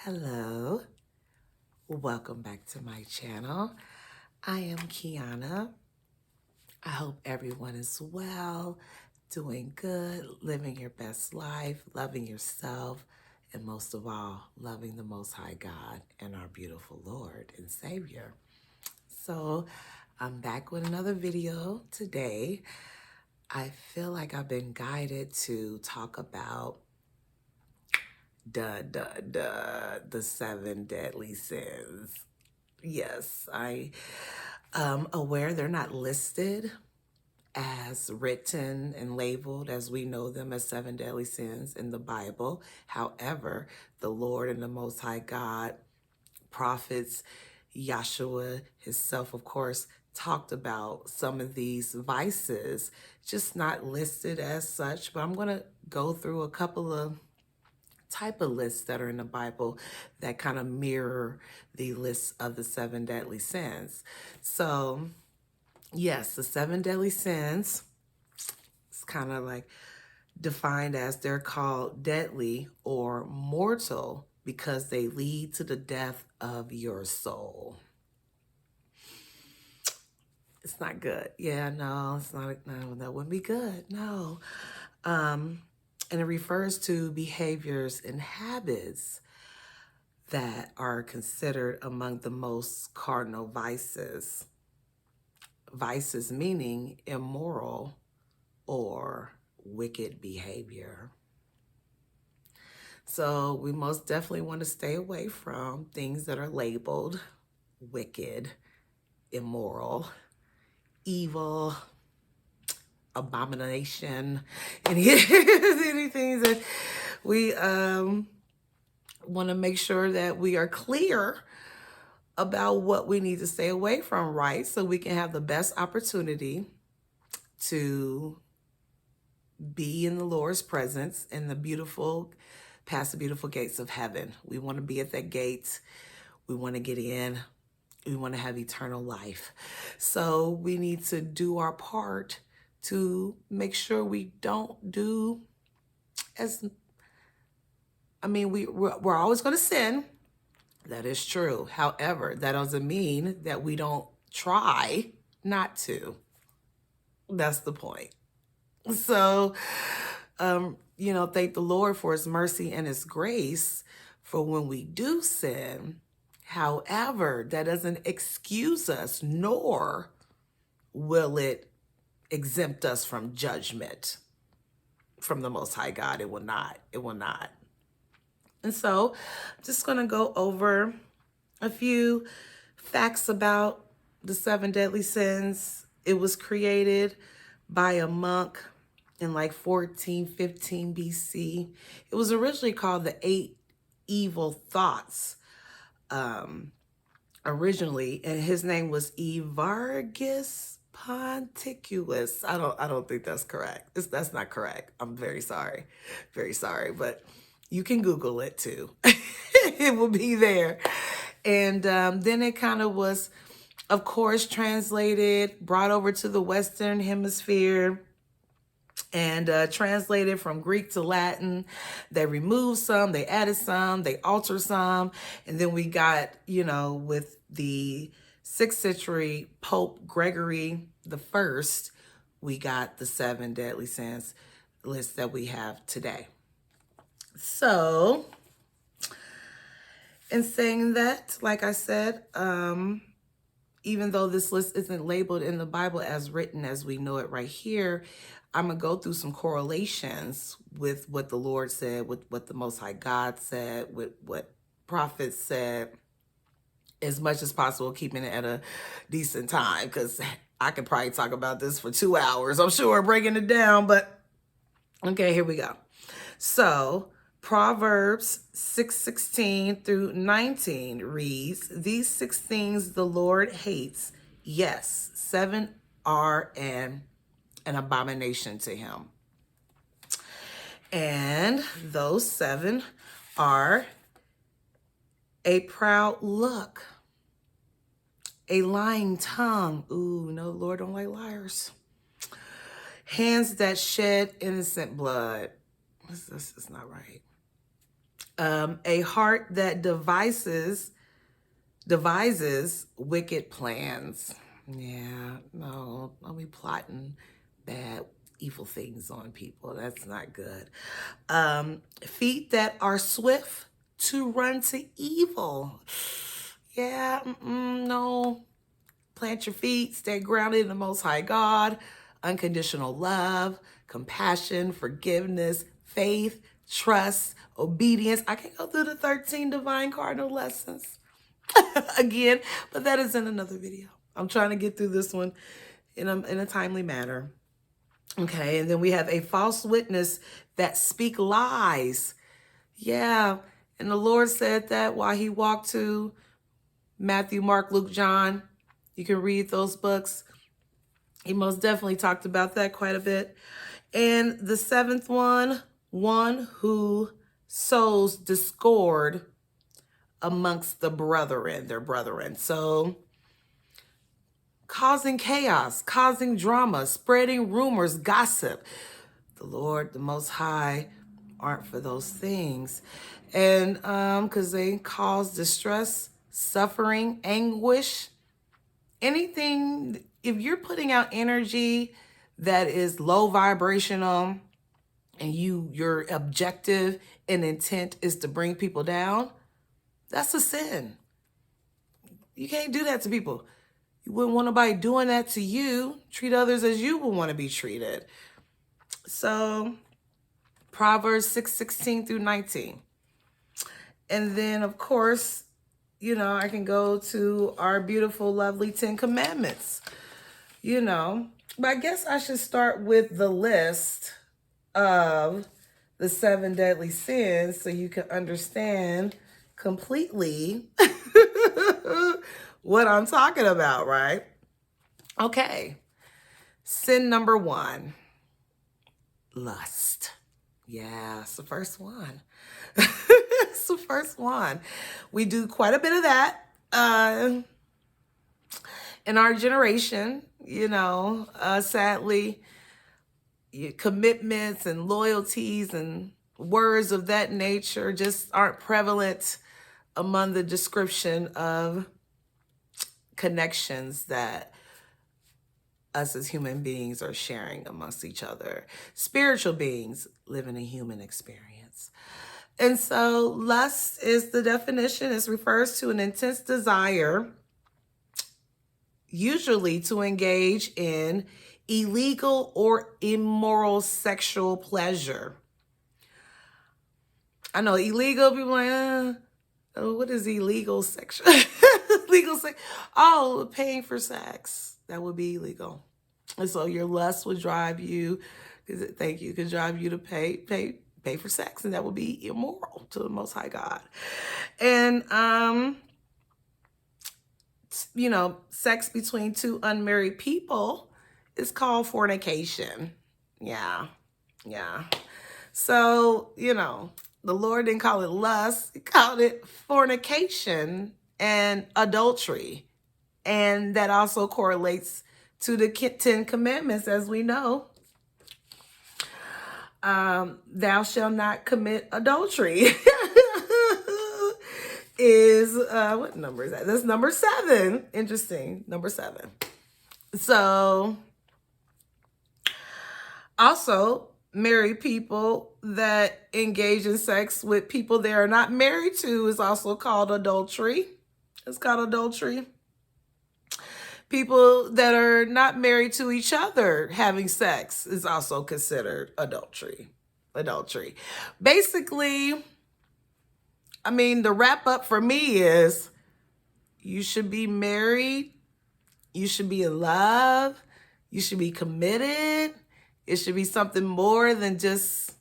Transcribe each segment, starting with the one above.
Hello, welcome back to my channel. I am Kiana. I hope everyone is well, doing good, living your best life, loving yourself, and most of all, loving the Most High God and our beautiful Lord and Savior. So I'm back with another video today. I feel like I've been guided to talk about the seven deadly sins. Yes, I am aware they're not listed as written and labeled as we know them as seven deadly sins in the Bible. However, the Lord and the Most High God, prophets, Yahshua himself, of course, talked about some of these vices, just not listed as such. But I'm going to go through a couple of type of lists that are in the Bible that kind of mirror the list of the seven deadly sins. So, yes, the seven deadly sins is kind of like defined as they're called deadly or mortal because they lead to the death of your soul. It's not good. Yeah, no, it's not. No, that wouldn't be good. No. And it refers to behaviors and habits that are considered among the most cardinal vices. Vices meaning immoral or wicked behavior. So we most definitely want to stay away from things that are labeled wicked, immoral, evil, abomination, anything that we want to make sure that we are clear about what we need to stay away from, right? So we can have the best opportunity to be in the Lord's presence in the beautiful, past the beautiful gates of heaven. We want to be at that gate. We want to get in. We want to have eternal life. So we need to do our part to make sure we don't do we're always going to sin. That is true. However, that doesn't mean that we don't try not to. That's the point. So, thank the Lord for his mercy and his grace for when we do sin. However, that doesn't excuse us, nor will it exempt us from judgment from the Most High God. It will not. It will not. And so, I'm just going to go over a few facts about the seven deadly sins. It was created by a monk in like 1415 BC. It was originally called the eight evil thoughts originally, and his name was Evargus Ponticus. I don't think that's correct. That's not correct. I'm very sorry. Very sorry, but you can Google it too. It will be there. And then it kind of was, of course, translated, brought over to the Western Hemisphere, and translated from Greek to Latin. They removed some, they added some, they altered some. And then we got, with the 6th century Pope Gregory the First, we got the seven deadly sins list that we have today. So, in saying that, like I said, even though this list isn't labeled in the Bible as written as we know it right here, I'm going to go through some correlations with what the Lord said, with what the Most High God said, with what prophets said, as much as possible, keeping it at a decent time, because I could probably talk about this for 2 hours, I'm sure, breaking it down, but okay, here we go. So, Proverbs 6:16 through 19 reads, "These 6 things the Lord hates, yes, 7 are an abomination to him." And those 7 are a proud look, a lying tongue. Ooh, no, the Lord don't like liars. Hands that shed innocent blood. This is not right. A heart that devises wicked plans. Yeah, no, don't be plotting bad, evil things on people. That's not good. Feet that are swift to run to evil. Yeah, no. Plant your feet, stay grounded in the Most High God, unconditional love, compassion, forgiveness, faith, trust, obedience. I can go through the 13 divine cardinal lessons again, but that is in another video. I'm trying to get through this one in a timely manner. Okay, and then we have a false witness that speak lies. Yeah, and the Lord said that while he walked to Matthew, Mark, Luke, John. You can read those books. He most definitely talked about that quite a bit. And the seventh one who sows discord amongst the brethren, their brethren. So causing chaos, causing drama, spreading rumors, gossip. The Lord, the Most High, aren't for those things. And because they cause distress, suffering, anguish, anything, if you're putting out energy that is low vibrational and your objective and intent is to bring people down, that's a sin. You can't do that to people. You wouldn't want nobody doing that to you. Treat others as you would want to be treated. So Proverbs 6:16 through 19. And then, of course, I can go to our beautiful, lovely 10 Commandments, But I guess I should start with the list of the 7 deadly sins so you can understand completely what I'm talking about, right? Okay. Sin number 1, lust. Yeah, it's the first one. It's the first one. We do quite a bit of that in our generation, sadly. Commitments and loyalties and words of that nature just aren't prevalent among the description of connections that us as human beings are sharing amongst each other. Spiritual beings living a human experience. And so lust is the definition. It refers to an intense desire, usually to engage in illegal or immoral sexual pleasure. I know illegal people like, what is illegal sexual? Legal sex? Oh, paying for sex. That would be illegal. And so your lust would drive you, could drive you to pay for sex, and that would be immoral to the Most High God. And sex between two unmarried people is called fornication. Yeah. So, the Lord didn't call it lust. He called it fornication and adultery. And that also correlates to the 10 Commandments, as we know. Thou shalt not commit adultery. Is what number is that? That's number 7. Interesting. Number 7. So also, married people that engage in sex with people they are not married to is also called adultery. It's called adultery. People that are not married to each other having sex is also considered adultery. Basically, the wrap up for me is you should be married. You should be in love. You should be committed. It should be something more than just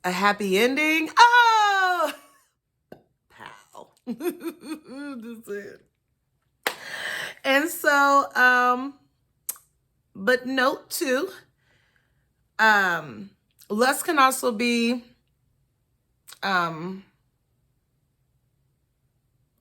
a happy ending. Oh, pow. That's it. And so, but note too, lust can also be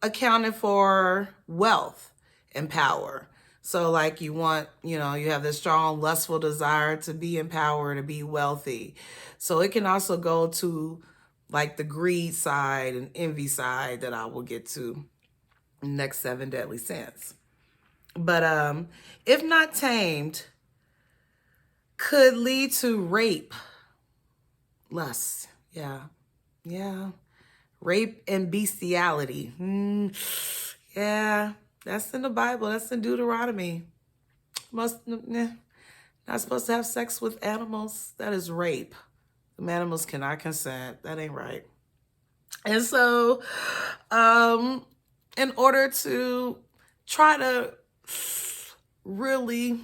accounted for wealth and power. So like you want, you have this strong lustful desire to be in power, to be wealthy. So it can also go to like the greed side and envy side that I will get to next 7 deadly sins. But if not tamed, could lead to rape, lust. Yeah. Yeah. Rape and bestiality. Yeah. That's in the Bible. That's in Deuteronomy. Not supposed to have sex with animals. That is rape. The animals cannot consent. That ain't right. And so, in order to try to really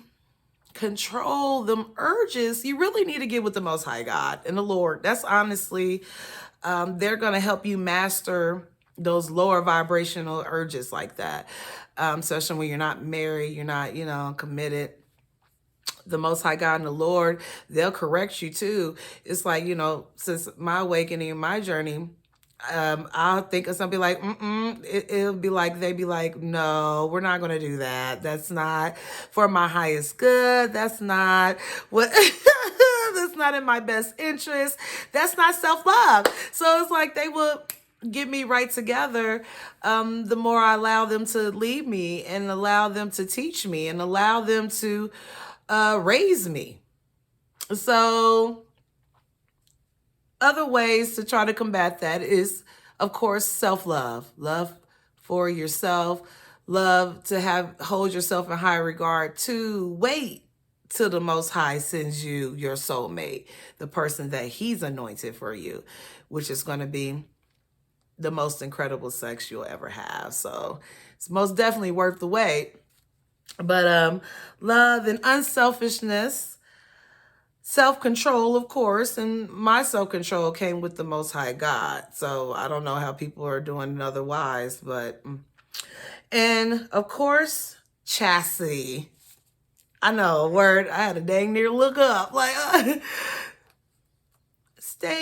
control them urges, you really need to get with the Most High God and the Lord. That's honestly, they're going to help you master those lower vibrational urges like that. Especially when you're not married, you're not, committed. The Most High God and the Lord, they'll correct you too. It's like, since my awakening and my journey, I'll think of something like, it'll be like, they'd be like, no, we're not going to do that. That's not for my highest good. That's not what, that's not in my best interest. That's not self-love. So it's like they will get me right together. The more I allow them to lead me and allow them to teach me and allow them to raise me. So other ways to try to combat that is, of course, self-love. Love for yourself. Love to hold yourself in high regard. To wait till the Most High sends you your soulmate, the person that He's anointed for you, which is going to be the most incredible sex you'll ever have. So it's most definitely worth the wait. But love and unselfishness, self-control, of course, and my self-control came with the Most High God. So I don't know how people are doing it otherwise, but, and of course, chastity. I know a word I had to dang near look up, like,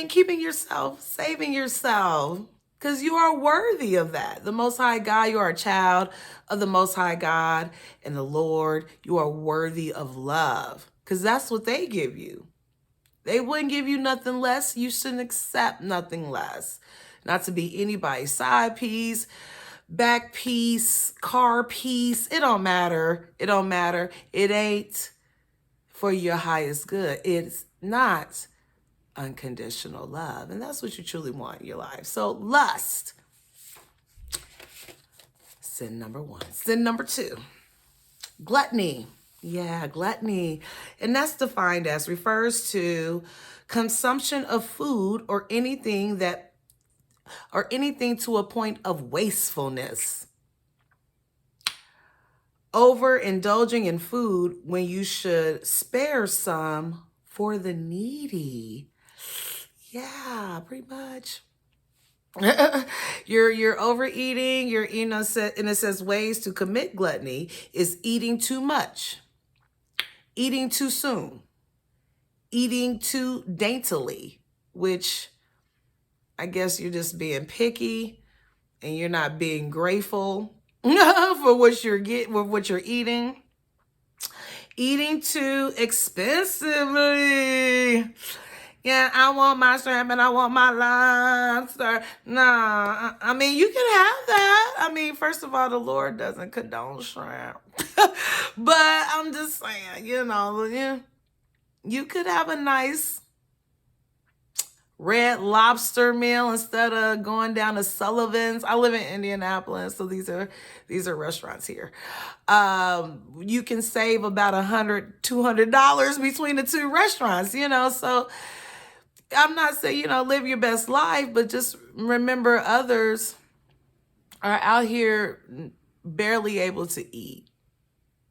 keeping yourself, saving yourself, because you are worthy of that. The Most High God, you are a child of the Most High God and the Lord. You are worthy of love, because that's what they give you. They wouldn't give you nothing less. You shouldn't accept nothing less. Not to be anybody's side piece, back piece, car piece. It don't matter. It don't matter. It ain't for your highest good. It's not unconditional love. And that's what you truly want in your life. So lust. Sin number 1. Sin number 2. Gluttony. Yeah, gluttony. And that's defined as refers to consumption of food or anything to a point of wastefulness. Overindulging in food when you should spare some for the needy. Yeah, pretty much. You're overeating, you're eating, and it says ways to commit gluttony is eating too much, eating too soon, eating too daintily, which I guess you're just being picky and you're not being grateful for what you're eating. Eating too expensively. Yeah, I want my shrimp and I want my lobster. Nah, I mean, you can have that. I mean, first of all, the Lord doesn't condone shrimp. But I'm just saying, you could have a nice Red Lobster meal instead of going down to Sullivan's. I live in Indianapolis, so these are restaurants here. You can save about $100, $200 between the two restaurants, so I'm not saying, live your best life, but just remember others are out here barely able to eat.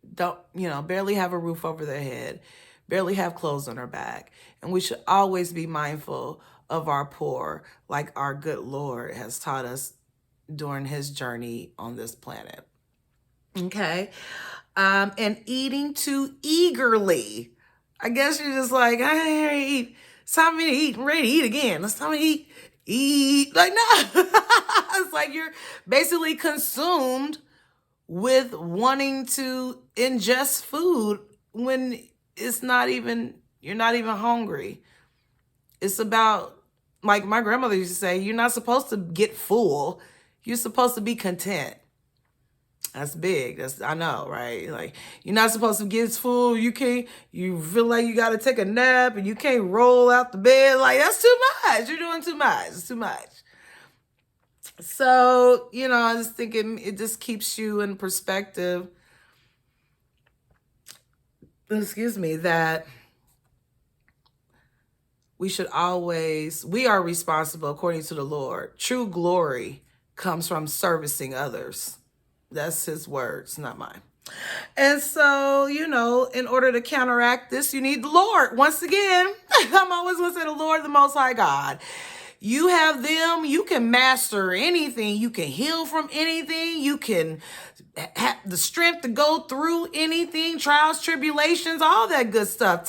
Barely have a roof over their head, barely have clothes on their back. And we should always be mindful of our poor, like our good Lord has taught us during His journey on this planet. Okay. And eating too eagerly. I guess you're just like, I eat. It's time for me to eat. I'm ready to eat again. It's time to eat. Like, no. It's like you're basically consumed with wanting to ingest food when it's not even, you're not even hungry. It's about, like my grandmother used to say, you're not supposed to get full. You're supposed to be content. That's big. That's, I know, right? Like, you're not supposed to get full. You can't, you feel like you got to take a nap and you can't roll out the bed. Like, that's too much. You're doing too much. It's too much. So, I was thinking it just keeps you in perspective. Excuse me, that we are responsible according to the Lord. True glory comes from servicing others. That's his words, not mine. And so, in order to counteract this, you need the Lord. Once again, I'm always going to say the Lord, the Most High God. You have them, you can master anything. You can heal from anything. You can have the strength to go through anything, trials, tribulations, all that good stuff.